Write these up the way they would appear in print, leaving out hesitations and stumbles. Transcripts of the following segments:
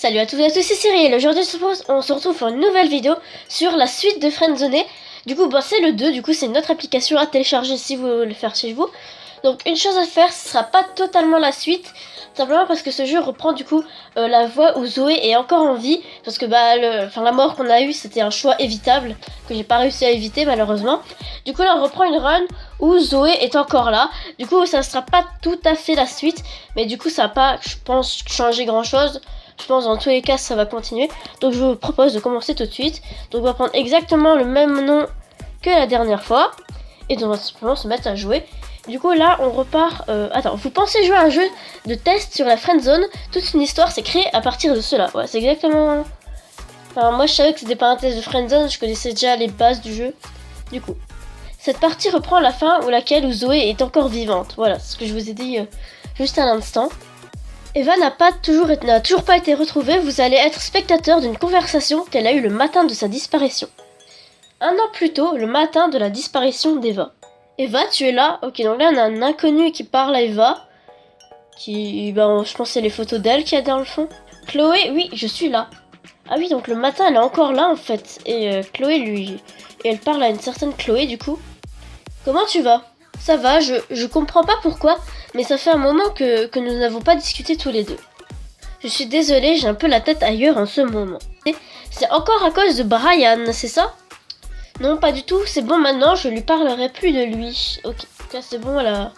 Salut à tous et à tous, c'est Cyril. Aujourd'hui on se retrouve pour une nouvelle vidéo sur la suite de Friendzone. Du coup c'est le 2, du coup c'est une autre application à télécharger si vous voulez le faire chez vous. Donc une chose à faire, ce sera pas totalement la suite, simplement parce que ce jeu reprend du coup la voie où Zoé est encore en vie. Parce que la mort qu'on a eue c'était un choix évitable, que j'ai pas réussi à éviter malheureusement. Du coup là on reprend une run où Zoé est encore là. Du coup ça sera pas tout à fait la suite, mais du coup ça va pas, je pense, changer grand chose. Je pense dans tous les cas ça va continuer. Donc je vous propose de commencer tout de suite. Donc on va prendre exactement le même nom que la dernière fois. Et donc on va simplement se mettre à jouer. Du coup là on repart... Attends, vous pensez jouer à un jeu de test sur la friendzone? Toute une histoire s'est créée à partir de cela. Ouais, c'est exactement... Enfin moi je savais que c'était pas un test de friendzone, je connaissais déjà les bases du jeu. Du coup, cette partie reprend la fin où Zoé est encore vivante. Voilà, c'est ce que je vous ai dit juste à l'instant. Eva n'a toujours pas été retrouvée, vous allez être spectateur d'une conversation qu'elle a eue le matin de sa disparition. Un an plus tôt, le matin de la disparition d'Eva. Eva, tu es là? Ok, donc là on a un inconnu qui parle à Eva. Je pense que c'est les photos d'elle qu'il y a dans le fond. Chloé, oui, je suis là. Ah oui, donc le matin elle est encore là en fait. Et Chloé et elle parle à une certaine Chloé du coup. Comment tu vas? Ça va, je comprends pas pourquoi, mais ça fait un moment que nous n'avons pas discuté tous les deux. Je suis désolée, j'ai un peu la tête ailleurs en ce moment. C'est encore à cause de Brian, c'est ça? Non, pas du tout, c'est bon maintenant, je lui parlerai plus de lui. Ok, là c'est bon, là.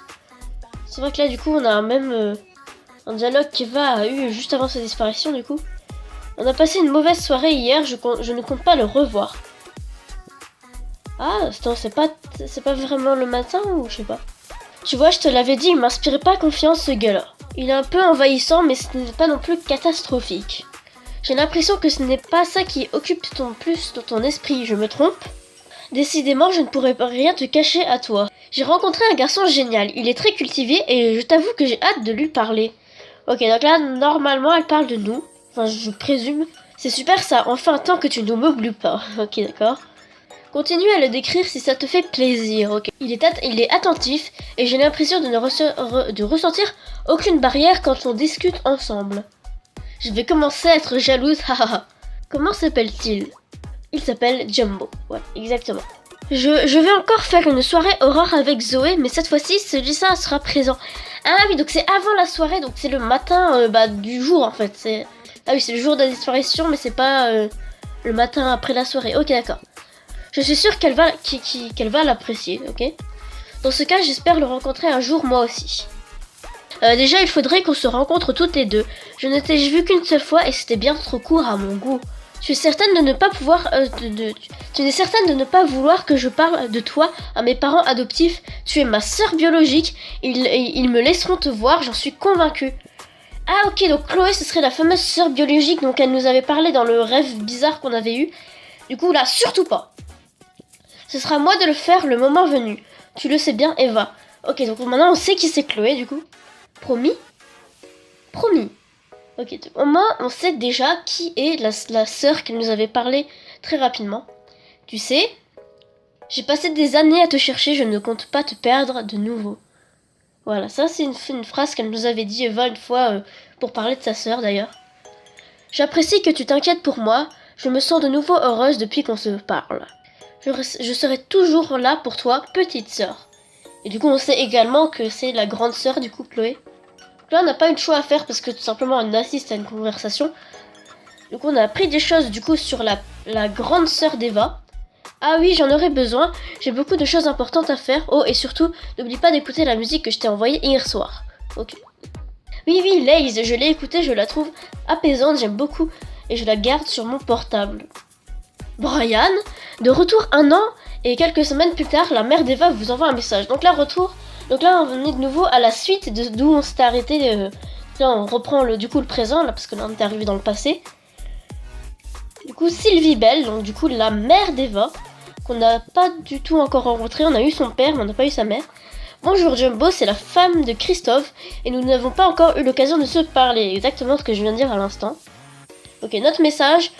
C'est vrai que là du coup on a un dialogue qu'Eva a eu juste avant sa disparition du coup. On a passé une mauvaise soirée hier, je ne compte pas le revoir. Ah, c'est pas vraiment le matin ou je sais pas. Tu vois, je te l'avais dit, il m'inspirait pas confiance ce gars-là. Il est un peu envahissant, mais ce n'est pas non plus catastrophique. J'ai l'impression que ce n'est pas ça qui occupe plus dans ton esprit, je me trompe? Décidément, je ne pourrais rien te cacher à toi. J'ai rencontré un garçon génial, il est très cultivé et je t'avoue que j'ai hâte de lui parler. Ok, donc là, normalement, elle parle de nous. Enfin, je présume. C'est super ça, enfin, tant que tu ne m'oublies pas. Ok, d'accord. Continue à le décrire si ça te fait plaisir, ok. Il est attentif et j'ai l'impression de ressentir aucune barrière quand on discute ensemble. Je vais commencer à être jalouse, hahaha. Comment s'appelle-t-il? Il s'appelle Jumbo, ouais, exactement. Je vais encore faire une soirée aurore avec Zoé, mais cette fois-ci, celui-ci sera présent. Ah oui, donc c'est avant la soirée, donc c'est le matin du jour en fait. Ah oui, c'est le jour de la disparition, mais c'est pas le matin après la soirée. Ok, d'accord. Je suis sûre qu'elle va l'apprécier, ok? Dans ce cas, j'espère le rencontrer un jour moi aussi. Déjà, il faudrait qu'on se rencontre toutes les deux. Je ne t'ai vu qu'une seule fois et c'était bien trop court à mon goût. Tu es certaine de ne pas pouvoir... Tu n'es certaine de ne pas vouloir que je parle de toi à mes parents adoptifs. Tu es ma sœur biologique. Ils me laisseront te voir, j'en suis convaincue. Ah ok, donc Chloé, ce serait la fameuse sœur biologique dont elle nous avait parlé dans le rêve bizarre qu'on avait eu. Du coup, là, surtout pas. Ce sera à moi de le faire le moment venu. Tu le sais bien, Eva. Ok, donc maintenant on sait qui c'est Chloé, du coup. Promis? Promis. Ok, au moins on sait déjà qui est la sœur qui nous avait parlé très rapidement. Tu sais, j'ai passé des années à te chercher, je ne compte pas te perdre de nouveau. Voilà, ça c'est une phrase qu'elle nous avait dit Eva une fois pour parler de sa sœur d'ailleurs. J'apprécie que tu t'inquiètes pour moi, je me sens de nouveau heureuse depuis qu'on se parle. Je serai toujours là pour toi, petite sœur. Et du coup, on sait également que c'est la grande sœur du coup, Chloé. Donc là, on n'a pas eu de choix à faire parce que tout simplement, on assiste à une conversation. Du coup, on a appris des choses du coup sur la grande sœur d'Eva. Ah oui, j'en aurais besoin. J'ai beaucoup de choses importantes à faire. Oh, et surtout, n'oublie pas d'écouter la musique que je t'ai envoyée hier soir. Ok. Oui, Laze, je l'ai écoutée, je la trouve apaisante, j'aime beaucoup. Et je la garde sur mon portable. Brian, de retour un an et quelques semaines plus tard, la mère d'Eva vous envoie un message. Donc là, on est de nouveau à la suite d'où on s'était arrêté. Là, on reprend le présent, là, parce que là, on est arrivé dans le passé. Du coup, Sylvie Bell, donc du coup, la mère d'Eva, qu'on n'a pas du tout encore rencontrée. On a eu son père, mais on n'a pas eu sa mère. Bonjour Jumbo, c'est la femme de Christophe, et nous n'avons pas encore eu l'occasion de se parler. Exactement ce que je viens de dire à l'instant. Ok, notre message...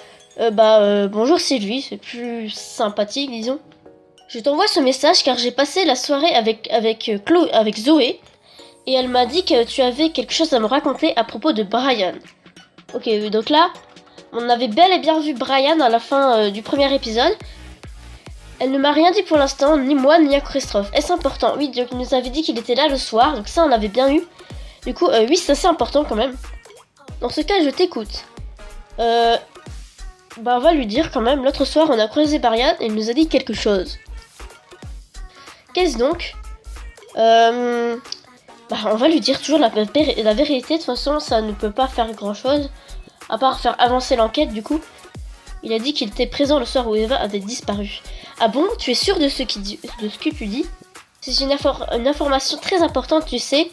bonjour Sylvie, c'est plus sympathique, disons. Je t'envoie ce message car j'ai passé la soirée avec Zoé et elle m'a dit que tu avais quelque chose à me raconter à propos de Brian. Ok, donc là, on avait bel et bien vu Brian à la fin du premier épisode. Elle ne m'a rien dit pour l'instant, ni moi, ni à Christophe. Est-ce important? Oui, donc il nous avait dit qu'il était là le soir, donc ça on avait bien eu. Du coup, oui, c'est assez important quand même. Dans ce cas, je t'écoute. Bah on va lui dire quand même, l'autre soir on a croisé Brian et il nous a dit quelque chose. Qu'est-ce donc? Bah on va lui dire toujours la vérité, de toute façon ça ne peut pas faire grand chose. À part faire avancer l'enquête du coup. Il a dit qu'il était présent le soir où Eva avait disparu. Ah bon? Tu es sûr de ce que tu dis? C'est une information très importante, tu sais.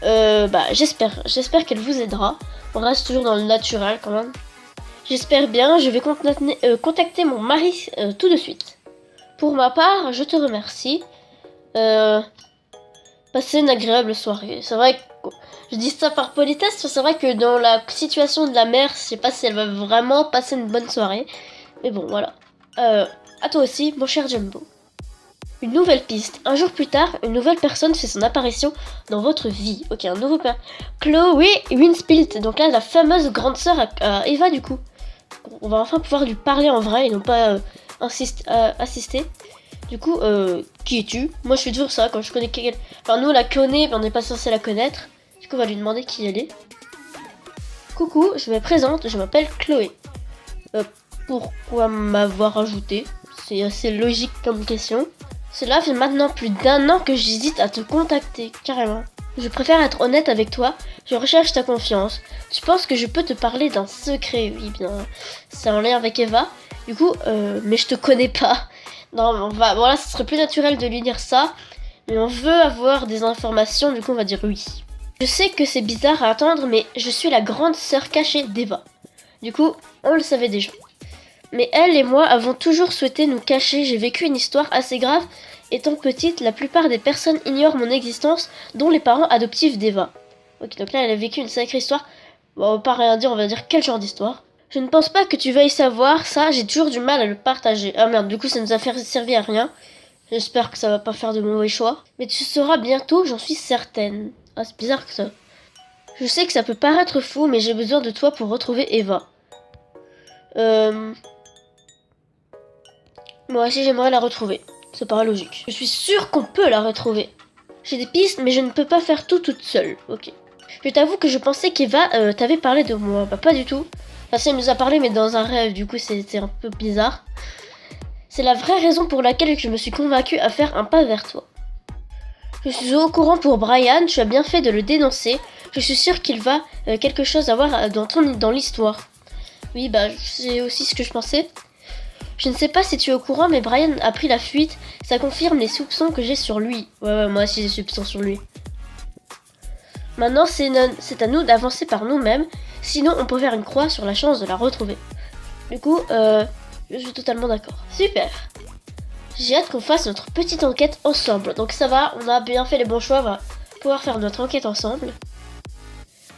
Bah j'espère qu'elle vous aidera. On reste toujours dans le naturel quand même. J'espère bien, je vais contacter mon mari tout de suite. Pour ma part, je te remercie. Passez une agréable soirée. C'est vrai que je dis ça par politesse, c'est vrai que dans la situation de la mère, je sais pas si elle va vraiment passer une bonne soirée. Mais bon, voilà. À toi aussi, mon cher Jumbo. Une nouvelle piste. Un jour plus tard, une nouvelle personne fait son apparition dans votre vie. Ok, un nouveau père. Chloé Winspilt. Donc là, la fameuse grande sœur à Eva, du coup. On va enfin pouvoir lui parler en vrai et non pas assister. Du coup, qui es-tu? Moi, je fais toujours ça quand je connais quelqu'un. Enfin, nous, on la connaît, mais on n'est pas censé la connaître. Du coup, on va lui demander qui elle est. Coucou, je me présente, je m'appelle Chloé. Pourquoi m'avoir ajouté? C'est assez logique comme question. Cela fait maintenant plus d'1 an que j'hésite à te contacter, carrément. Je préfère être honnête avec toi, je recherche ta confiance. Tu penses que je peux te parler d'un secret? Oui, bien, c'est en lien avec Eva. Du coup, mais je te connais pas. Non, voilà, ce serait plus naturel de lui dire ça. Mais on veut avoir des informations, du coup on va dire oui. Je sais que c'est bizarre à entendre, mais je suis la grande sœur cachée d'Eva. Du coup, on le savait déjà. Mais elle et moi avons toujours souhaité nous cacher. J'ai vécu une histoire assez grave. Étant petite, la plupart des personnes ignorent mon existence, dont les parents adoptifs d'Eva. Ok, donc là elle a vécu une sacrée histoire. Bon, on va pas rien dire, on va dire quel genre d'histoire. Je ne pense pas que tu veuilles savoir ça, j'ai toujours du mal à le partager. Ah merde, du coup ça nous a servi à rien. J'espère que ça va pas faire de mauvais choix. Mais tu sauras bientôt, j'en suis certaine. Ah, c'est bizarre que ça. Je sais que ça peut paraître fou, mais j'ai besoin de toi pour retrouver Eva. Moi aussi j'aimerais la retrouver. Ça paraît logique. Je suis sûre qu'on peut la retrouver. J'ai des pistes, mais je ne peux pas faire tout toute seule. Ok. Je t'avoue que je pensais qu'Eva t'avait parlé de moi. Bah pas du tout. Enfin si elle nous a parlé, mais dans un rêve. Du coup c'était un peu bizarre. C'est la vraie raison pour laquelle je me suis convaincue à faire un pas vers toi. Je suis au courant pour Brian, tu as bien fait de le dénoncer. Je suis sûre qu'il va quelque chose avoir dans l'histoire. Oui, bah c'est aussi ce que je pensais. Je ne sais pas si tu es au courant, mais Brian a pris la fuite. Ça confirme les soupçons que j'ai sur lui. Ouais, moi aussi j'ai des soupçons sur lui. Maintenant, c'est à nous d'avancer par nous-mêmes. Sinon, on peut faire une croix sur la chance de la retrouver. Du coup, je suis totalement d'accord. Super. J'ai hâte qu'on fasse notre petite enquête ensemble. Donc ça va, on a bien fait les bons choix. On va pouvoir faire notre enquête ensemble.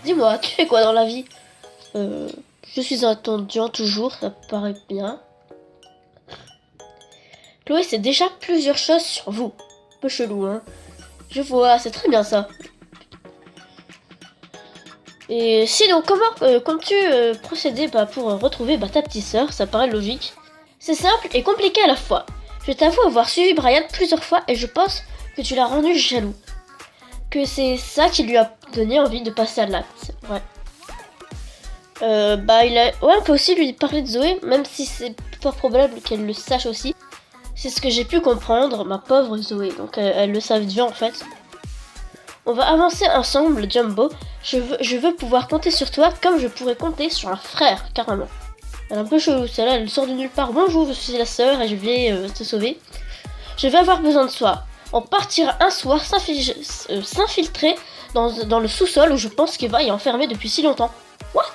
Dis-moi, tu fais quoi dans la vie? Je suis un étudiant toujours, ça paraît bien. Chloé sait déjà plusieurs choses sur vous. Un peu chelou, hein. Je vois, c'est très bien ça. Et sinon, comment comptes-tu procéder pour retrouver ta petite sœur? Ça paraît logique. C'est simple et compliqué à la fois. Je t'avoue avoir suivi Brian plusieurs fois et je pense que tu l'as rendu jaloux. Que c'est ça qui lui a donné envie de passer à l'acte. Ouais. Ouais, on peut aussi lui parler de Zoé, même si c'est pas probable qu'elle le sache aussi. C'est ce que j'ai pu comprendre, ma pauvre Zoé. Donc elle le savait déjà en fait. On va avancer ensemble, Jumbo. Je veux pouvoir compter sur toi comme je pourrais compter sur un frère, carrément. Elle est un peu chelou, celle-là, elle sort de nulle part. Bonjour, je suis la sœur et je vais te sauver. Je vais avoir besoin de toi. On partira un soir s'infiltrer dans le sous-sol où je pense qu'Eva est enfermée depuis si longtemps. What?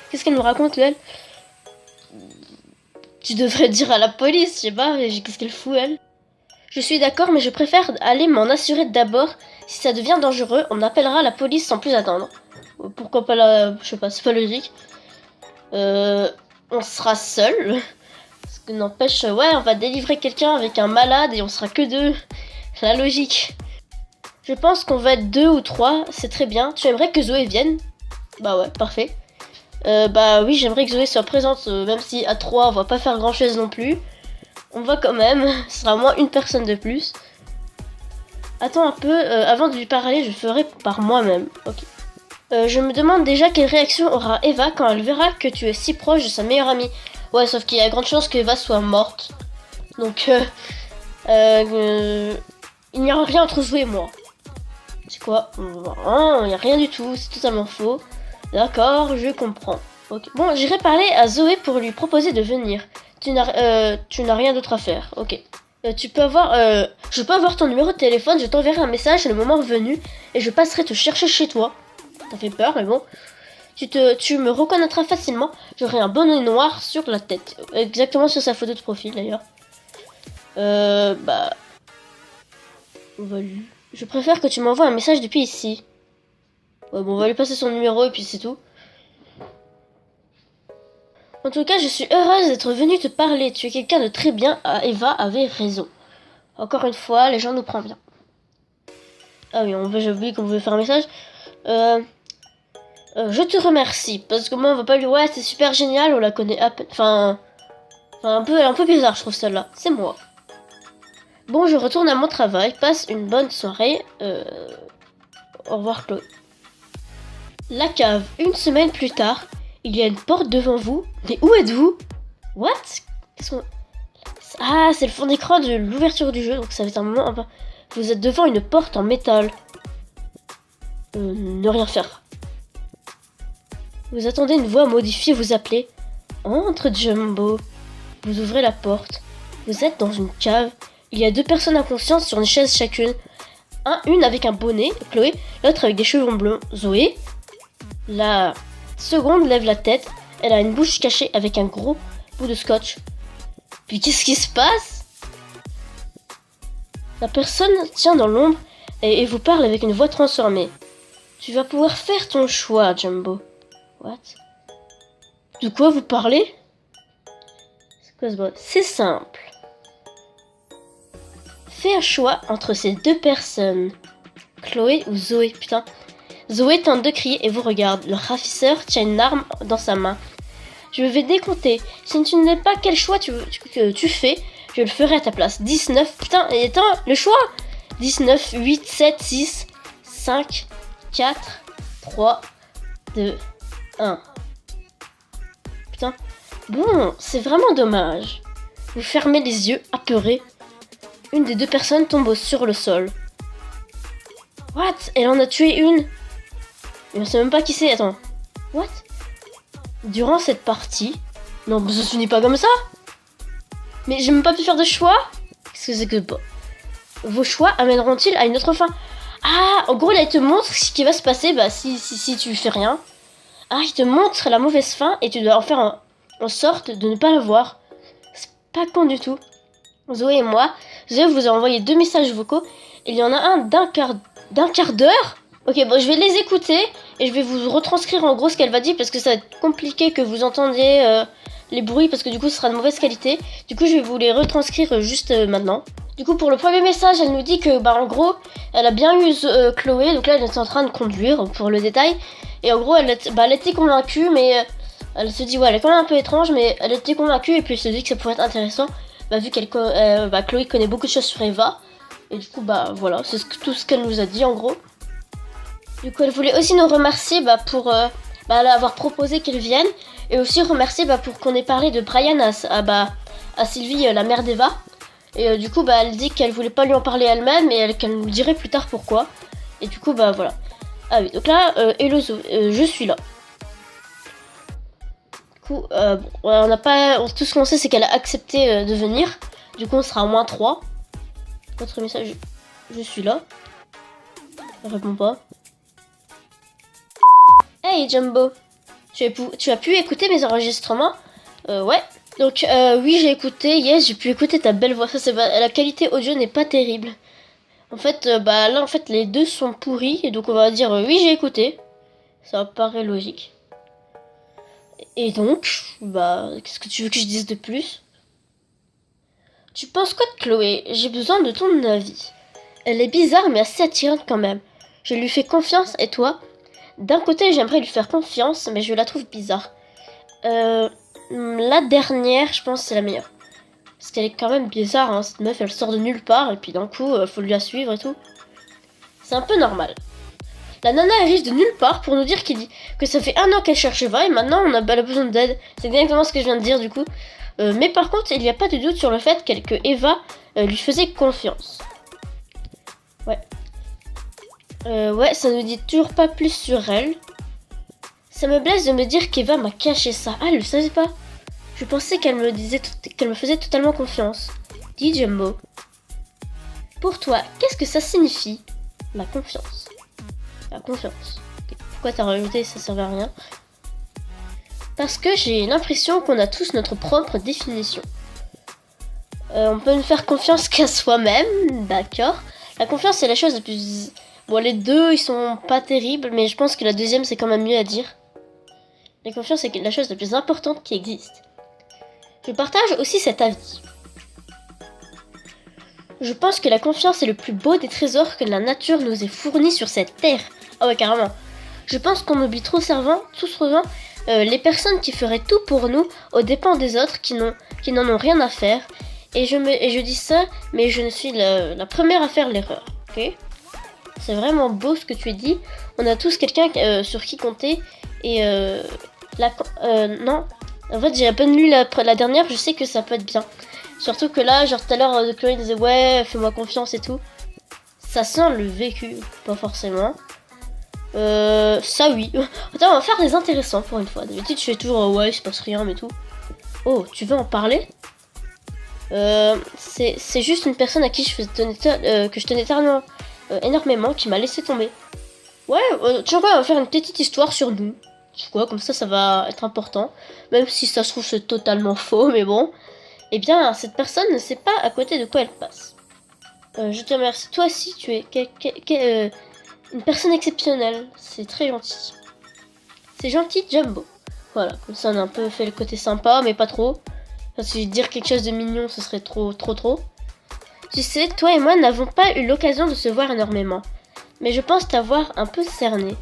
Qu'est-ce qu'elle me raconte, elle? Tu devrais dire à la police, je sais pas, qu'est-ce qu'elle fout, elle? Je suis d'accord, mais je préfère aller m'en assurer d'abord. Si ça devient dangereux, on appellera la police sans plus attendre. Pourquoi pas je sais pas, c'est pas logique. On sera seul. Ce que n'empêche, ouais, on va délivrer quelqu'un avec un malade et on sera que 2. C'est la logique. Je pense qu'on va être 2 ou 3, c'est très bien. Tu aimerais que Zoé vienne? Bah ouais, parfait. Bah oui, j'aimerais que Zoé soit présente, même si à 3 on va pas faire grand chose non plus. On va quand même, ce sera au moins une personne de plus. Attends un peu, avant de lui parler, je ferai par moi-même. Ok. Je me demande déjà quelle réaction aura Eva quand elle verra que tu es si proche de sa meilleure amie. Ouais, sauf qu'il y a grande chance que Eva soit morte. Donc, il n'y aura rien entre Zoé et moi. C'est quoi? Il n'y a rien du tout, c'est totalement faux. D'accord, je comprends. Ok. Bon, j'irai parler à Zoé pour lui proposer de venir. Tu n'as rien d'autre à faire. Ok. Je peux avoir ton numéro de téléphone, je t'enverrai un message le moment venu et je passerai te chercher chez toi. Ça fait peur, mais bon. Tu me reconnaîtras facilement. J'aurai un bonnet noir sur la tête. Exactement sur sa photo de profil d'ailleurs. Bah... On va lui... Je préfère que tu m'envoies un message depuis ici. Ouais, bon, on va lui passer son numéro et puis c'est tout. En tout cas, je suis heureuse d'être venue te parler. Tu es quelqu'un de très bien. Eva avait raison. Encore une fois, les gens nous prennent bien. Ah oui, j'ai oublié qu'on pouvait faire un message. Je te remercie. Parce que moi, on va pas lui... Ouais, c'est super génial, on la connaît à peine. Enfin, un peu bizarre, je trouve celle-là. C'est moi. Bon, je retourne à mon travail. Passe une bonne soirée. Au revoir, Chloé. La cave. Une semaine plus tard, il y a une porte devant vous. Mais où êtes-vous? What? Ah, c'est le fond d'écran de l'ouverture du jeu, donc ça va être un moment... Enfin, vous êtes devant une porte en métal. Ne rien faire. Vous attendez une voix modifiée vous appeler. Entre, Jumbo. Vous ouvrez la porte. Vous êtes dans une cave. Il y a 2 personnes inconscientes sur une chaise chacune. Une avec un bonnet, Chloé, l'autre avec des cheveux blonds, Zoé. La seconde lève la tête. Elle a une bouche cachée avec un gros bout de scotch. Puis qu'est-ce qui se passe? La personne tient dans l'ombre et vous parle avec une voix transformée. Tu vas pouvoir faire ton choix, Jumbo. What? De quoi vous parlez? C'est quoi ce bruit? C'est simple. Fais un choix entre ces 2 personnes. Chloé ou Zoé? Putain. Zoé tente de crier et vous regarde. Le ravisseur tient une arme dans sa main. Je vais décompter. Si tu ne sais pas quel choix tu fais, je le ferai à ta place. 19. Putain, et attends, le choix 19, 8, 7, 6, 5, 4, 3, 2, 1. Putain. Bon, c'est vraiment dommage. Vous fermez les yeux, apeuré. Une des 2 personnes tombe sur le sol. What? Elle en a tué une. Mais on sait même pas qui c'est. Attends. What? Durant cette partie... Non, mais ça se finit pas comme ça. Mais j'ai même pas pu faire de choix. Qu'est-ce que c'est que... Vos choix amèneront-ils à une autre fin? Ah, en gros, là, il te montre ce qui va se passer si tu fais rien. Ah, il te montre la mauvaise fin et tu dois en faire en sorte de ne pas la voir. C'est pas con du tout. Zoé et moi, Zoé vous a envoyé 2 messages vocaux. Il y en a un d'un quart d'heure. Ok, bon, je vais les écouter et je vais vous retranscrire en gros ce qu'elle va dire parce que ça va être compliqué que vous entendiez les bruits parce que du coup ce sera de mauvaise qualité. Du coup, je vais vous les retranscrire juste maintenant. Du coup, pour le premier message, elle nous dit que, bah, en gros, elle a bien eu Chloé. Donc là, elle est en train de conduire pour le détail. Et en gros, elle était convaincue, mais elle se dit, ouais, elle est quand même un peu étrange, mais elle était convaincue et puis elle se dit que ça pourrait être intéressant. Bah, vu Chloé connaît beaucoup de choses sur Eva. Et du coup, bah voilà, c'est tout ce qu'elle nous a dit en gros. Du coup, elle voulait aussi nous remercier pour avoir proposé qu'elle vienne. Et aussi remercier pour qu'on ait parlé de Brian à Sylvie, la mère d'Eva. Et du coup, elle dit qu'elle voulait pas lui en parler elle-même et qu'elle nous dirait plus tard pourquoi. Et du coup, voilà. Ah oui, donc là, hello Zo, je suis là. Du coup, tout ce qu'on sait, c'est qu'elle a accepté de venir. Du coup, on sera à -3. Votre message, je suis là. Elle répond pas. Hey Jumbo, tu as pu écouter mes enregistrements? Ouais. Donc oui, j'ai écouté. Yes, j'ai pu écouter ta belle voix. Ça, la qualité audio n'est pas terrible. En fait, là, en fait, les 2 sont pourris. Et donc, on va dire oui, j'ai écouté. Ça paraît logique. Et donc, qu'est-ce que tu veux que je dise de plus? Tu penses quoi de Chloé? J'ai besoin de ton avis. Elle est bizarre, mais assez attirante quand même. Je lui fais confiance, et toi? D'un côté, j'aimerais lui faire confiance, mais je la trouve bizarre. La dernière, je pense, c'est la meilleure. Parce qu'elle est quand même bizarre, hein. Cette meuf, elle sort de nulle part, et puis d'un coup, faut lui la suivre et tout. C'est un peu normal. La nana arrive de nulle part pour nous dire que ça fait 1 an qu'elle cherche Eva, et maintenant on a besoin d'aide. C'est exactement ce que je viens de dire, du coup. Mais par contre, il n'y a pas de doute sur le fait que Eva lui faisait confiance. Ouais. Ouais, ça ne dit toujours pas plus sur elle. Ça me blesse de me dire qu'Eva m'a caché ça. Ah, elle le savait pas. Je pensais qu'elle me faisait totalement confiance. Dit Jumbo. Pour toi, qu'est-ce que ça signifie, la confiance? La confiance. Okay. Pourquoi t'as rajouté, ça servait à rien? Parce que j'ai l'impression qu'on a tous notre propre définition. On peut ne faire confiance qu'à soi-même, d'accord. La confiance, c'est la chose la plus... Bon, les deux, ils sont pas terribles, mais je pense que la deuxième, c'est quand même mieux à dire. La confiance, c'est la chose la plus importante qui existe. Je partage aussi cet avis. Je pense que la confiance est le plus beau des trésors que la nature nous ait fournis sur cette terre. Ah ouais, carrément. Je pense qu'on oublie trop souvent les personnes qui feraient tout pour nous aux dépens des autres qui n'en ont rien à faire. Et je dis ça, mais je ne suis la première à faire l'erreur. Ok ? C'est vraiment beau ce que tu as dit. On a tous quelqu'un sur qui compter. Et non. En fait, j'ai à peine lu la dernière, je sais que ça peut être bien. Surtout que là, genre tout à l'heure, Chloé disait ouais, fais-moi confiance et tout. Ça sent le vécu, pas forcément. Ça oui. Attends, on va faire des intéressants pour une fois. D'habitude, je fais toujours ouais, il se passe rien, mais tout. Oh, tu veux en parler? C'est juste une personne à qui que je tenais énormément qui m'a laissé tomber. Ouais, tu vois, on va faire une petite histoire sur nous. Tu vois, comme ça va être important. Même si ça se trouve c'est totalement faux, mais bon. Eh bien, cette personne ne sait pas à côté de quoi elle passe. Je te remercie. Toi aussi, tu es une personne exceptionnelle. C'est très gentil. C'est gentil, Jumbo. Voilà, comme ça on a un peu fait le côté sympa, mais pas trop. Parce que dire quelque chose de mignon, ce serait trop. Tu sais, toi et moi n'avons pas eu l'occasion de se voir énormément. Mais je pense t'avoir un peu cerné.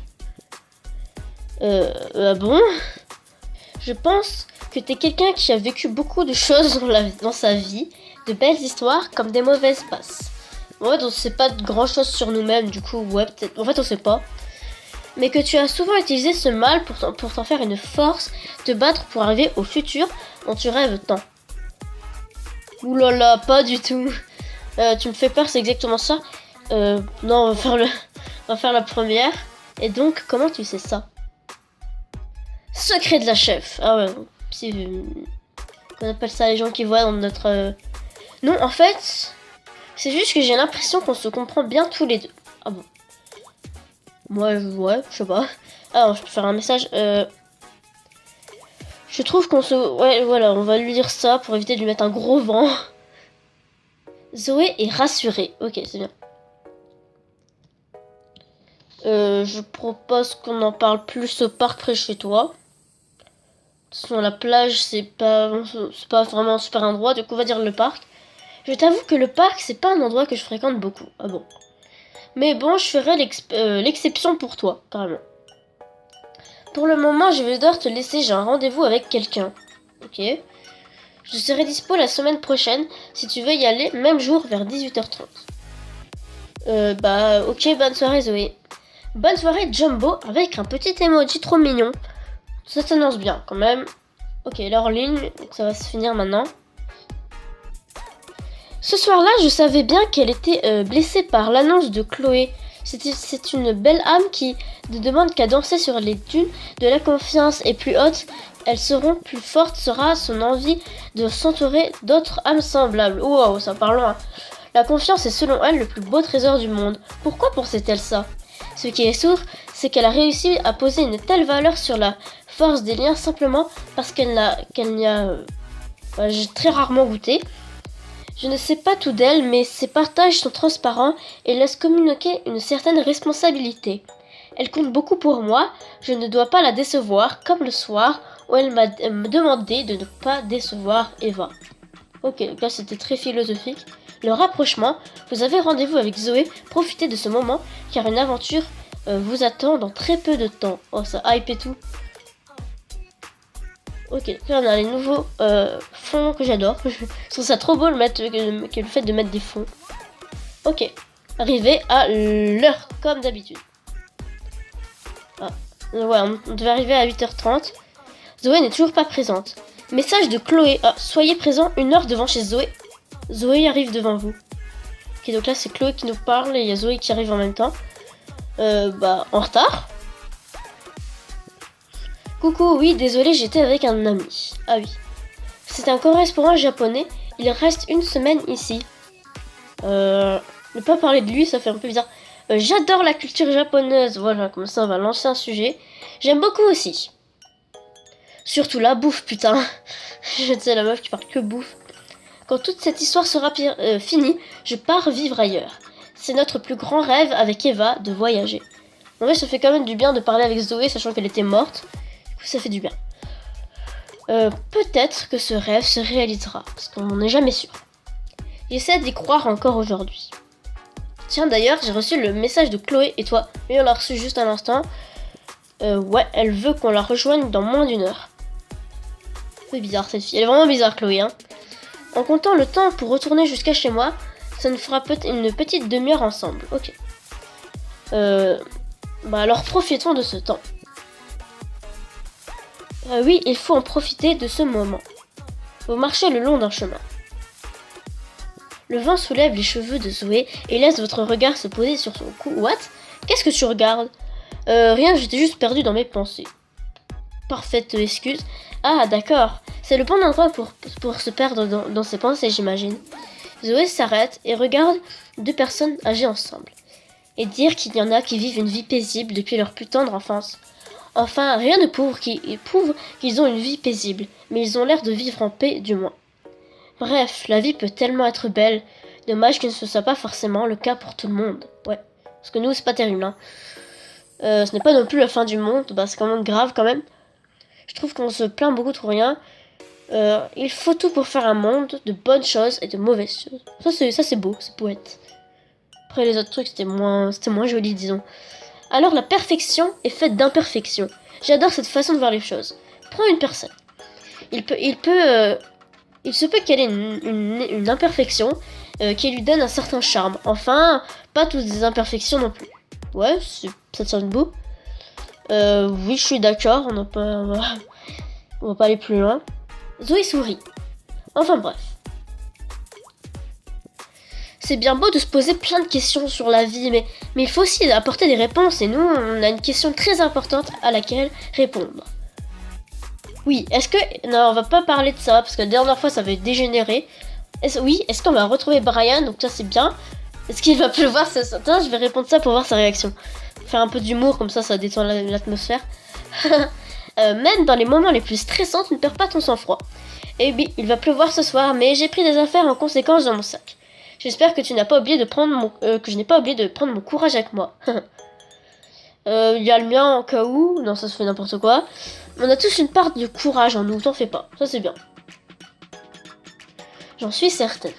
Ah bon? Je pense que t'es quelqu'un qui a vécu beaucoup de choses dans sa vie, de belles histoires comme des mauvaises passes. Ouais, donc c'est pas grand chose sur nous-mêmes, du coup, ouais, peut-être. En fait, on sait pas. Mais que tu as souvent utilisé ce mal pour t'en faire une force, te battre pour arriver au futur dont tu rêves tant. Oulala, pas du tout. Tu me fais peur, c'est exactement ça. Non, on va faire la première. Et donc, comment tu sais ça? Secret de la chef. Ah ouais, on appelle ça les gens qui voient dans notre... Non, en fait, c'est juste que j'ai l'impression qu'on se comprend bien tous les deux. Ah bon? Moi, ouais, je sais pas. Alors, je peux faire un message. Je trouve qu'on se... Ouais, voilà, on va lui dire ça pour éviter de lui mettre un gros vent. Zoé est rassurée. Ok, c'est bien. Je propose qu'on en parle plus au parc près de chez toi. De toute façon, la plage, c'est pas vraiment un super endroit. Du coup, on va dire le parc. Je t'avoue que le parc, c'est pas un endroit que je fréquente beaucoup. Ah bon. Mais bon, je ferai l'exception pour toi, carrément. Pour le moment, je vais devoir te laisser. J'ai un rendez-vous avec quelqu'un. Ok. Je serai dispo la semaine prochaine, si tu veux y aller, même jour, vers 18h30. Ok, bonne soirée, Zoé. Bonne soirée, Jumbo, avec un petit emoji trop mignon. Ça s'annonce bien, quand même. Ok, elle est en ligne, donc ça va se finir maintenant. Ce soir-là, je savais bien qu'elle était blessée par l'annonce de Chloé. C'est une belle âme qui ne demande qu'à danser sur les dunes de la confiance, et plus haute elles seront, plus forte sera son envie de s'entourer d'autres âmes semblables. Wow, ça parle loin. La confiance est selon elle le plus beau trésor du monde. Pourquoi pensait-elle ça? Ce qui est sûr, c'est qu'elle a réussi à poser une telle valeur sur la force des liens simplement parce qu'elle n'y a j'ai très rarement goûté. Je ne sais pas tout d'elle, mais ses partages sont transparents et laissent communiquer une certaine responsabilité. Elle compte beaucoup pour moi, je ne dois pas la décevoir, comme le soir où elle m'a demandé de ne pas décevoir Eva. Ok, là c'était très philosophique. Le rapprochement, vous avez rendez-vous avec Zoé, profitez de ce moment, car une aventure vous attend dans très peu de temps. Oh, ça hype et tout. Ok, là on a les nouveaux fonds que j'adore. Je trouve ça trop beau le fait de mettre des fonds. Ok, arrivé à l'heure, comme d'habitude. Ah, ouais, on devait arriver à 8h30. Zoé n'est toujours pas présente. Message de Chloé. Ah, soyez présent 1 heure devant chez Zoé. Zoé arrive devant vous. Ok, donc là c'est Chloé qui nous parle et il y a Zoé qui arrive en même temps. En retard. Coucou, oui, désolé, j'étais avec un ami. Ah oui. C'est un correspondant japonais. Il reste 1 semaine ici. Ne pas parler de lui, ça fait un peu bizarre. J'adore la culture japonaise. Voilà, comme ça on va lancer un sujet. J'aime beaucoup aussi. Surtout la bouffe, putain. Je sais, la meuf qui parle que bouffe. Quand toute cette histoire sera finie, je pars vivre ailleurs. C'est notre plus grand rêve avec Eva de voyager. En vrai, ça fait quand même du bien de parler avec Zoé, sachant qu'elle était morte. Du coup, ça fait du bien. Peut-être que ce rêve se réalisera, parce qu'on n'en est jamais sûr. J'essaie d'y croire encore aujourd'hui. Tiens, d'ailleurs, j'ai reçu le message de Chloé et toi. Oui, on l'a reçu juste à l'instant. Ouais, elle veut qu'on la rejoigne dans moins d'1 heure. C'est bizarre cette fille. Elle est vraiment bizarre, Chloé, hein. En comptant le temps pour retourner jusqu'à chez moi, ça nous fera une petite demi-heure ensemble. Ok. Alors profitons de ce temps. Oui, il faut en profiter de ce moment. Vous marchez le long d'un chemin. Le vent soulève les cheveux de Zoé et laisse votre regard se poser sur son cou. What? Qu'est-ce que tu regardes? Rien, j'étais juste perdu dans mes pensées. Parfaite excuse. Ah, d'accord. C'est le bon endroit pour se perdre dans ses pensées, j'imagine. Zoé s'arrête et regarde 2 personnes âgées ensemble. Et dire qu'il y en a qui vivent une vie paisible depuis leur plus tendre enfance. Enfin, rien ne prouve qu'ils ont une vie paisible, mais ils ont l'air de vivre en paix, du moins. Bref, la vie peut tellement être belle. Dommage que ce soit pas forcément le cas pour tout le monde. Ouais, parce que nous, c'est pas terrible, hein. Ce n'est pas non plus la fin du monde, c'est quand même grave quand même. Je trouve qu'on se plaint beaucoup trop rien. Il faut tout pour faire un monde de bonnes choses et de mauvaises choses. Ça c'est beau, c'est poète. Après les autres trucs c'était moins joli, disons. Alors la perfection est faite d'imperfections. J'adore cette façon de voir les choses. Prends une personne. Il se peut qu'elle ait une imperfection qui lui donne un certain charme. Enfin, pas toutes des imperfections non plus. Ouais, ça tient debout. Oui, je suis d'accord, on va pas aller plus loin. Zoé sourit. Enfin bref. C'est bien beau de se poser plein de questions sur la vie, mais il faut aussi apporter des réponses, et nous, on a une question très importante à laquelle répondre. Oui, non, on va pas parler de ça, parce que la dernière fois, ça avait dégénéré. Est-ce qu'on va retrouver Brian? Donc ça, c'est bien. Est-ce qu'il va pleuvoir ce matin? Je vais répondre ça pour voir sa réaction. Faire un peu d'humour, comme ça détend l'atmosphère. Même dans les moments les plus stressants, tu ne perds pas ton sang-froid. Eh oui, il va pleuvoir ce soir, mais j'ai pris des affaires en conséquence dans mon sac. J'espère que tu n'as pas oublié de prendre que je n'ai pas oublié de prendre mon courage avec moi. Il y a le mien en cas où. Non, ça se fait n'importe quoi. On a tous une part de courage en nous, t'en fais pas. Ça c'est bien. J'en suis certaine.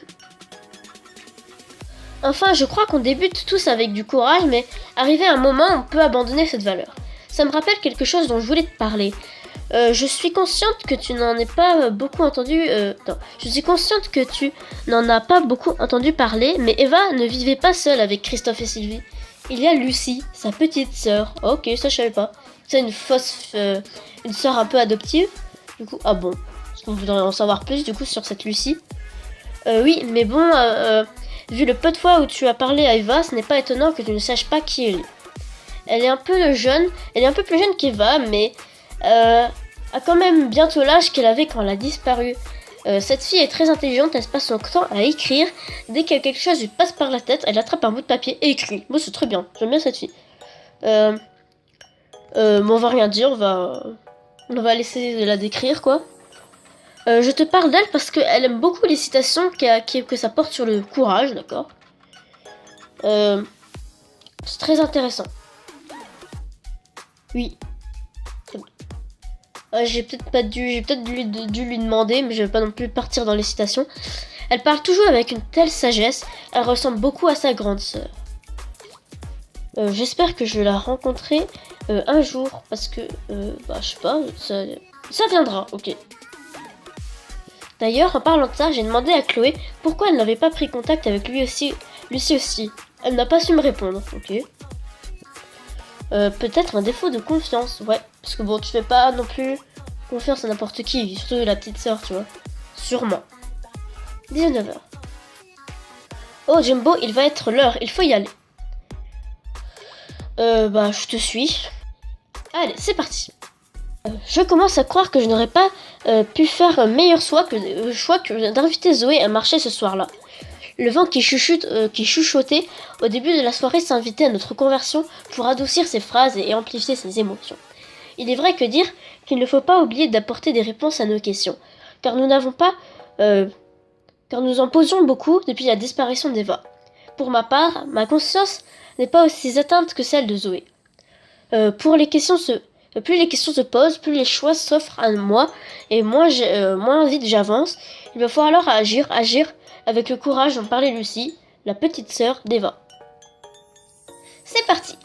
Enfin, je crois qu'on débute tous avec du courage, mais arrivé à un moment, on peut abandonner cette valeur. Ça me rappelle quelque chose dont je voulais te parler. Je suis consciente que tu n'en as pas beaucoup entendu... Je suis consciente que tu n'en as pas beaucoup entendu parler, mais Eva ne vivait pas seule avec Christophe et Sylvie. Il y a Lucie, sa petite sœur. Ok, ça je savais pas. C'est une sœur un peu adoptive. Du coup, ah bon. Parce qu'on voudrait en savoir plus du coup sur cette Lucie. Oui, mais bon... vu le peu de fois où tu as parlé à Eva, ce n'est pas étonnant que tu ne saches pas qui elle est. Elle est un peu plus jeune qu'Eva, mais a quand même bientôt l'âge qu'elle avait quand elle a disparu. Cette fille est très intelligente, elle se passe son temps à écrire. Dès que quelque chose lui passe par la tête, elle attrape un bout de papier et écrit. Moi, c'est très bien, j'aime bien cette fille. On va rien dire, on va laisser la décrire, quoi. Je te parle d'elle parce qu'elle aime beaucoup les citations que ça porte sur le courage, d'accord. C'est très intéressant. Oui. J'ai peut-être dû lui demander, mais je vais pas non plus partir dans les citations. Elle parle toujours avec une telle sagesse, elle ressemble beaucoup à sa grande sœur. J'espère que je vais la rencontrer un jour, parce que, bah, je sais pas, ça viendra, ok. D'ailleurs, en parlant de ça, j'ai demandé à Chloé pourquoi elle n'avait pas pris contact avec Lucie aussi. Elle n'a pas su me répondre, ok. Peut-être un défaut de confiance, ouais. Parce que bon, tu fais pas non plus confiance à n'importe qui, surtout la petite sœur, tu vois. Sûrement. 19h. Oh, Jumbo, il va être l'heure, il faut y aller. Bah, je te suis. Allez, c'est parti. Je commence à croire que je n'aurais pas pu faire un meilleur choix que d'inviter Zoé à marcher ce soir-là. Le vent qui chuchotait au début de la soirée s'invitait à notre conversion pour adoucir ses phrases et amplifier ses émotions. Il est vrai que dire qu'il ne faut pas oublier d'apporter des réponses à nos questions, car nous en posions beaucoup depuis la disparition d'Eva. Pour ma part, ma conscience n'est pas aussi atteinte que celle de Zoé. Plus les questions se posent, plus les choix s'offrent à moi, et moins vite j'avance. Il va falloir agir avec le courage dont parlait Lucie, la petite sœur d'Eva. C'est parti.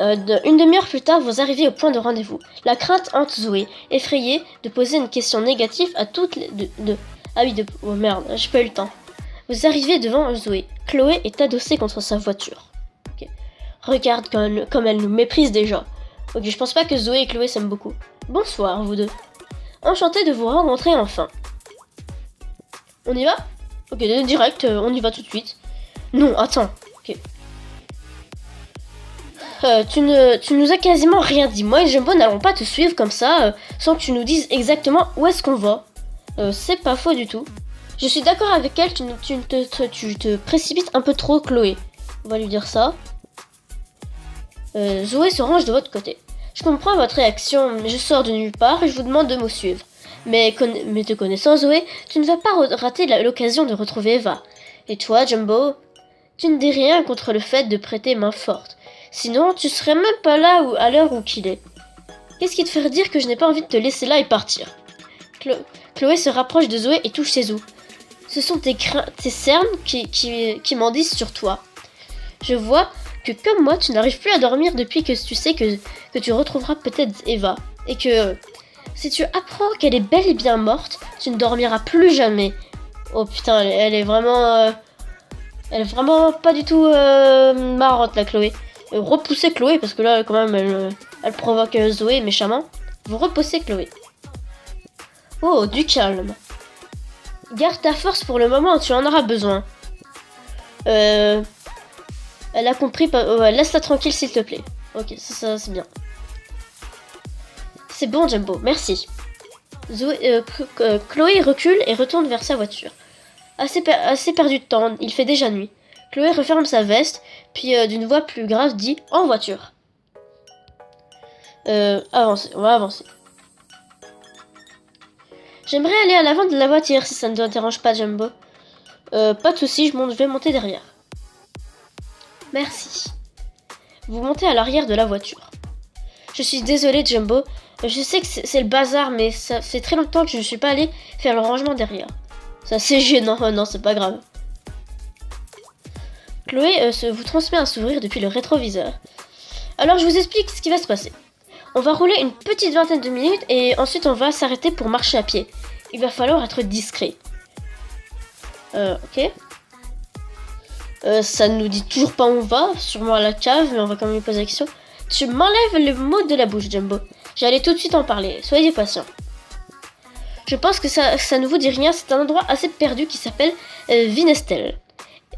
Une demi-heure plus tard, vous arrivez au point de rendez-vous. La crainte hante Zoé, effrayée de poser une question négative à toutes les oh merde, j'ai pas eu le temps. Vous arrivez devant Zoé. Chloé est adossée contre sa voiture. Okay. Regarde comme elle nous méprise déjà. Ok, je pense pas que Zoé et Chloé s'aiment beaucoup. Bonsoir, vous deux. Enchanté de vous rencontrer enfin. On y va? Ok, direct, on y va tout de suite. Non, attends. Ok. Tu nous as quasiment rien dit. Moi et Jumbo n'allons pas te suivre comme ça, sans que tu nous dises exactement où est-ce qu'on va. C'est pas faux du tout. Je suis d'accord avec elle, tu te précipites un peu trop, Chloé. On va lui dire ça. Zoé se range de votre côté. Je comprends votre réaction, mais je sors de nulle part et je vous demande de me suivre. Mais te connaissant, Zoé, tu ne vas pas rater l'occasion de retrouver Eva. Et toi, Jumbo, tu ne dis rien contre le fait de prêter main forte. Sinon, tu serais même pas là à l'heure où qu'il est. Qu'est-ce qui te ferait dire que je n'ai pas envie de te laisser là et partir? Chloé se rapproche de Zoé et touche ses os. Ce sont tes cernes qui m'en disent sur toi. Je vois que comme moi, tu n'arrives plus à dormir depuis que tu sais que tu retrouveras peut-être Eva. Et que si tu apprends qu'elle est bel et bien morte, tu ne dormiras plus jamais. Oh putain, elle est vraiment pas du tout marrante, la Chloé. Repoussez Chloé, parce que là, quand même, elle provoque Zoé méchamment. Vous repoussez Chloé. Oh, du calme. Garde ta force pour le moment, tu en auras besoin. Elle a compris, laisse-la tranquille s'il te plaît. Ok, ça c'est bien. C'est bon, Jumbo, merci. Chloé recule et retourne vers sa voiture. Assez perdu de temps, il fait déjà nuit. Chloé referme sa veste, puis d'une voix plus grave dit « En voiture ». Avancez, on va avancer. J'aimerais aller à l'avant de la voiture si ça ne te dérange pas, Jumbo. Pas de soucis, je vais monter derrière. Merci. Vous montez à l'arrière de la voiture. Je suis désolée, Jumbo. Je sais que c'est le bazar, mais ça fait très longtemps que je ne suis pas allée faire le rangement derrière. Ça c'est gênant, non, c'est pas grave. Chloé vous transmet un sourire depuis le rétroviseur. Alors je vous explique ce qui va se passer. On va rouler une petite vingtaine de minutes et ensuite on va s'arrêter pour marcher à pied. Il va falloir être discret. Ok. Ça ne nous dit toujours pas où on va, sûrement à la cave, mais on va quand même lui poser la question. Tu m'enlèves le mot de la bouche, Jumbo. J'allais tout de suite en parler, soyez patient. Je pense que ça ne vous dit rien, c'est un endroit assez perdu qui s'appelle Vinestel.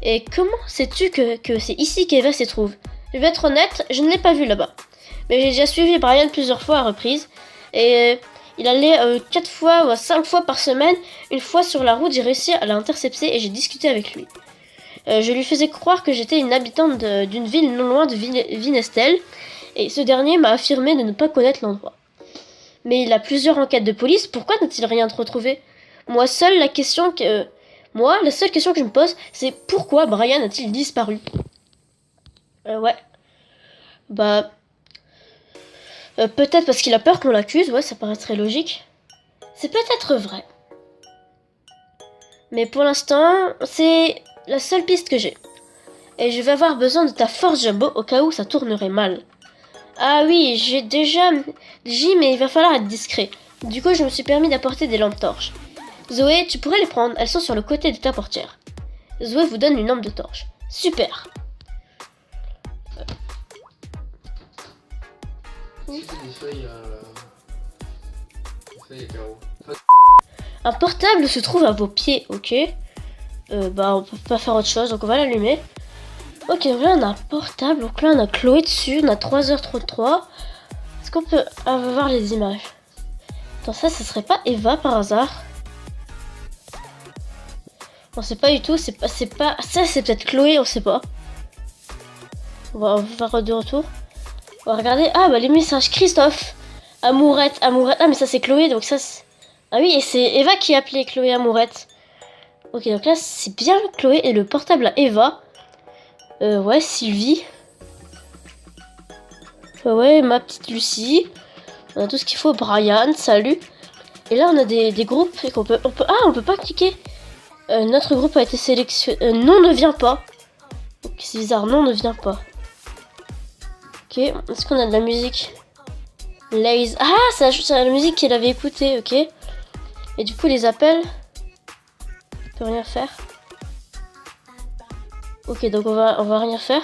Et comment sais-tu que c'est ici qu'Eva se trouve? Je vais être honnête, je ne l'ai pas vu là-bas. Mais j'ai déjà suivi Brian plusieurs fois à reprises. Et il allait 4 fois ou 5 fois par semaine. Une fois sur la route, j'ai réussi à l'intercepter et j'ai discuté avec lui. Je lui faisais croire que j'étais une habitante d'une ville non loin de Vinestel. Et ce dernier m'a affirmé de ne pas connaître l'endroit. Mais il a plusieurs enquêtes de police, pourquoi n'a-t-il rien retrouvé? Moi, la seule question que je me pose, c'est pourquoi Brian a-t-il disparu? Ouais. Bah... peut-être parce qu'il a peur qu'on l'accuse, ouais, ça paraît très logique. C'est peut-être vrai. Mais pour l'instant, c'est la seule piste que j'ai. Et je vais avoir besoin de ta force Jumbo au cas où ça tournerait mal. Ah oui, j'ai déjà dit, mais il va falloir être discret. Du coup, je me suis permis d'apporter des lampes torches. Zoé, tu pourrais les prendre, elles sont sur le côté de ta portière. Zoé vous donne une lampe de torche. Super. Un portable se trouve à vos pieds, ok. On peut pas faire autre chose, donc on va l'allumer. Ok, donc là on a un portable, donc là on a Chloé dessus, on a 3h33. Est-ce qu'on peut avoir les images? Attends, ça serait pas Eva par hasard? On sait pas du tout, c'est pas... Ça c'est peut-être Chloé, on sait pas. On va faire de retour. On va regarder, ah bah les messages, Christophe, Amourette, ah mais ça c'est Chloé, donc ça c'est... Ah oui, et c'est Eva qui a appelé Chloé Amourette. Ok, donc là c'est bien Chloé et le portable à Eva. Ouais, Sylvie. Ouais, ma petite Lucie. On a tout ce qu'il faut. Brian, salut. Et là, on a des groupes et qu'on peut... on peut pas cliquer. Notre groupe a été sélectionné. Non, ne vient pas. Ok, c'est bizarre. Non, ne vient pas. Ok, est-ce qu'on a de la musique? Laze. Ah, c'est la musique qu'elle avait écoutée, ok. Et du coup, les appels... On peut rien faire. Ok, donc on va rien faire.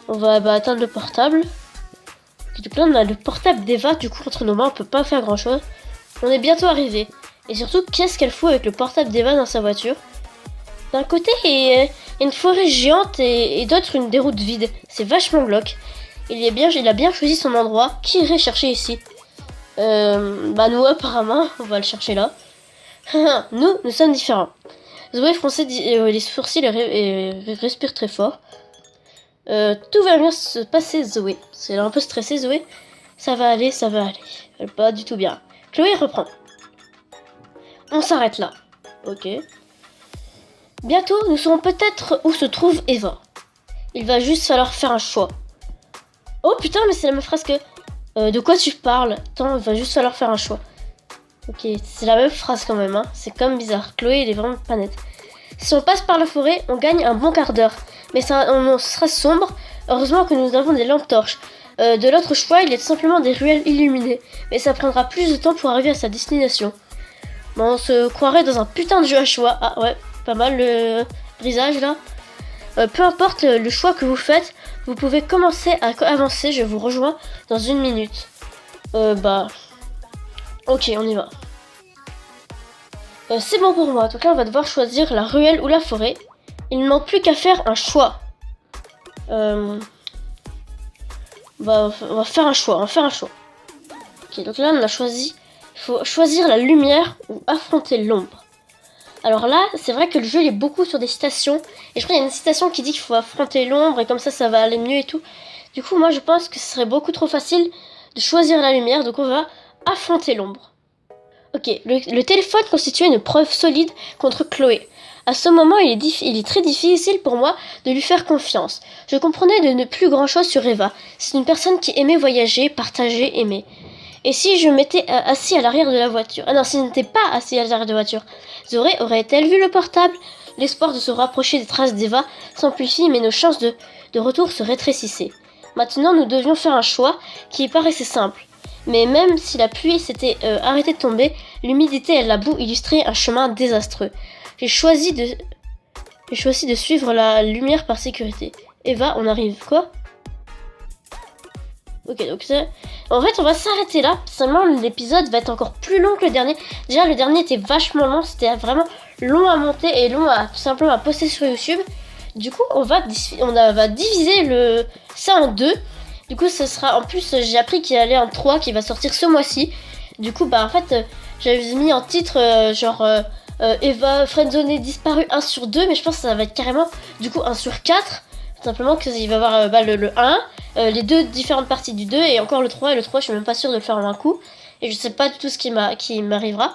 On va atteindre le portable. Donc là, on a le portable d'Eva. Du coup, entre nos mains, on peut pas faire grand chose. On est bientôt arrivé. Et surtout, qu'est-ce qu'elle fout avec le portable d'Eva dans sa voiture? D'un côté, il y a une forêt géante et d'autre, des routes vides. C'est vachement glauque. Il a bien choisi son endroit. Qui irait chercher ici? Nous, apparemment, on va le chercher là. nous sommes différents. Zoé fronçait les sourcils et respire très fort. Tout va bien se passer, Zoé. C'est un peu stressé, Zoé. Ça va aller, ça va aller. Elle va pas du tout bien. Chloé reprend. On s'arrête là. Ok. Bientôt, nous saurons peut-être où se trouve Eva. Il va juste falloir faire un choix. Oh putain, mais c'est la même phrase que... de quoi tu parles? Attends, il va juste falloir faire un choix. Ok, c'est la même phrase quand même, hein. C'est comme bizarre. Chloé, elle est vraiment pas nette. Si on passe par la forêt, on gagne un bon quart d'heure. Mais on sera sombre. Heureusement que nous avons des lampes torches. De l'autre choix, il y a tout simplement des ruelles illuminées. Mais ça prendra plus de temps pour arriver à sa destination. Bon, on se croirait dans un putain de jeu à choix. Ah ouais, pas mal le brisage là. Peu importe le choix que vous faites, vous pouvez commencer à avancer. Je vous rejoins dans 1 minute. Ok, on y va. C'est bon pour moi. Donc là, on va devoir choisir la ruelle ou la forêt. Il ne manque plus qu'à faire un choix. On va faire un choix. Ok, donc là, on a choisi. Il faut choisir la lumière ou affronter l'ombre. Alors là, c'est vrai que le jeu il est beaucoup sur des citations. Et je crois qu'il y a une citation qui dit qu'il faut affronter l'ombre et comme ça va aller mieux et tout. Du coup, moi, je pense que ce serait beaucoup trop facile de choisir la lumière. Donc on va affronter l'ombre. Ok, le téléphone constituait une preuve solide contre Chloé. À ce moment, il est très difficile pour moi de lui faire confiance. Je comprenais de ne plus grand-chose sur Eva. C'est une personne qui aimait voyager, partager, aimer. Et si je m'étais assis à l'arrière de la voiture... Ah non, si je n'étais pas assis à l'arrière de la voiture, Zoé aurait-elle vu le portable? L'espoir de se rapprocher des traces d'Eva s'amplifie, mais nos chances de retour se rétrécissaient. Maintenant, nous devions faire un choix qui paraissait simple. Mais même si la pluie s'était arrêtée de tomber, l'humidité et la boue illustraient un chemin désastreux. J'ai choisi de suivre la lumière par sécurité. Eva, on arrive. Quoi? Ok, donc en fait, on va s'arrêter là. Seulement, l'épisode va être encore plus long que le dernier. Déjà, le dernier était vachement long. C'était vraiment long à monter et long à tout simplement à poster sur YouTube. Du coup, on va diviser ça en deux. Du coup, ce sera... En plus, j'ai appris qu'il y allait un 3 qui va sortir ce mois-ci. Du coup, en fait, j'avais mis en titre Eva Friendzone disparu 1 sur 2. Mais je pense que ça va être carrément, du coup, 1 sur 4. Tout simplement qu'il va y avoir le 1, les deux différentes parties du 2 et encore le 3. Et le 3, je suis même pas sûre de le faire en un coup. Et je sais pas du tout ce qui m'arrivera.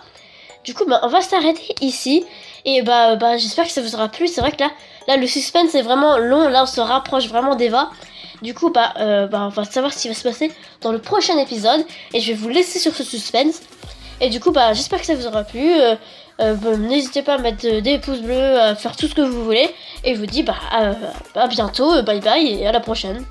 Du coup, on va s'arrêter ici. Et j'espère que ça vous aura plu. C'est vrai que là, le suspense est vraiment long. Là, on se rapproche vraiment d'Eva. Du coup, on va savoir ce qui va se passer dans le prochain épisode. Et je vais vous laisser sur ce suspense. Et du coup, j'espère que ça vous aura plu. N'hésitez pas à mettre des pouces bleus, à faire tout ce que vous voulez. Et je vous dis à bientôt, bye bye et à la prochaine.